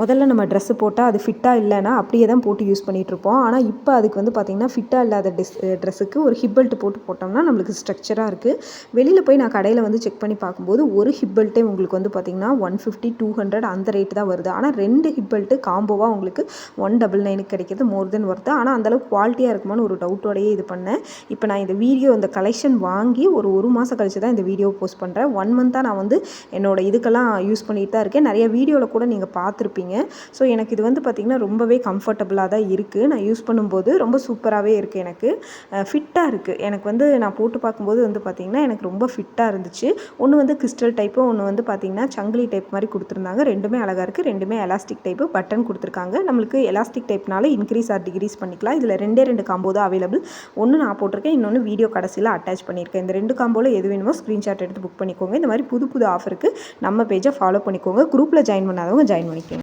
முதல்ல நம்ம ட்ரெஸ்ஸு போட்டால் அது ஃபிட்டாக இல்லைன்னா அப்படியே தான் போட்டு யூஸ் பண்ணிகிட்ருப்போம். ஆனால் இப்போ அதுக்கு வந்து பார்த்திங்கன்னா ஃபிட்டாக இல்லாத ட்ரெஸ்ஸுக்கு ஒரு ஹிப் பெல்ட் போட்டு போட்டோம்னா நம்மளுக்கு ஸ்ட்ரக்சராக இருக்குது. வெளியில் போய் நான் கடையில் வந்து செக் பண்ணி பார்க்கும்போது ஒரு ஹிப் பெல்ட்டே உங்களுக்கு வந்து பார்த்திங்கன்னா 150 200 அந்த ரேட்டு தான் வருது. ஆனால் 2 ஹிப் பெல்ட்டு காம்போவாக உங்களுக்கு 199 கிடைக்கிது. மோர் தென் ஒர்த்து. ஆனால் அந்தளவுக்கு குவாலிட்டியாக இருக்குமான்னு ஒரு டவுட்டோடையே இது பண்ணேன். இப்போ நான் இந்த கலெக்ஷன் வாங்கி ஒரு மாதம் கழிச்சு தான் இந்த வீடியோ போஸ்ட் பண்ணுறேன். 1 மந்த்தாக நான் வந்து என்னோடய இதுக்கெல்லாம் யூஸ் பண்ணிட்டு தான் இருக்கேன். நிறைய வீடியோவில் கூட நீங்கள் பார்த்துருப்பீங்க. ஸோ எனக்கு இது வந்து பார்த்திங்கன்னா ரொம்பவே கம்ஃபர்டபுளாக தான் இருக்குது. நான் யூஸ் பண்ணும்போது ரொம்ப சூப்பராகவே இருக்குது. எனக்கு ஃபிட்டாக இருக்குது. எனக்கு வந்து நான் போட்டு பார்க்கும்போது வந்து பார்த்திங்கன்னா எனக்கு ரொம்ப ஃபிட்டாக இருந்துச்சு. ஒன்று வந்து கிறிஸ்டல் டைப்பு, ஒன்று வந்து பார்த்திங்கன்னா சங்கிலி டைப் மாதிரி கொடுத்துருந்தாங்க. ரெண்டுமே அழகாக இருக்குது. ரெண்டுமே எலாஸ்டிக் டைப்பு, பட்டன் கொடுத்துருக்காங்க. நம்மளுக்கு எலாஸ்டிக் டைப்னால இன்க்ரீஸ் ஆர் டிக்ரீஸ் பண்ணிக்கலாம். இதில் 2 காம்போ தான் அவைலபிள். ஒன்று நான் போட்டிருக்கேன், இன்னொன்று வீடியோ கடைசியில் அட்டாச் பண்ணியிருக்கேன். இந்த 2 காம்போவில் எது வேணுமோ ஸ்க்ரீன்ஷாட் எடுத்து புக் பண்ணிக்கோங்க. இந்த மாதிரி புது ஆஃபருக்கு நம்ம பேஜை ஃபாலோ பண்ணிக்கோங்க. குரூப்பில் ஜாயின் பண்ணாதவங்க ஜாயின் பண்ணிக்கோங்க.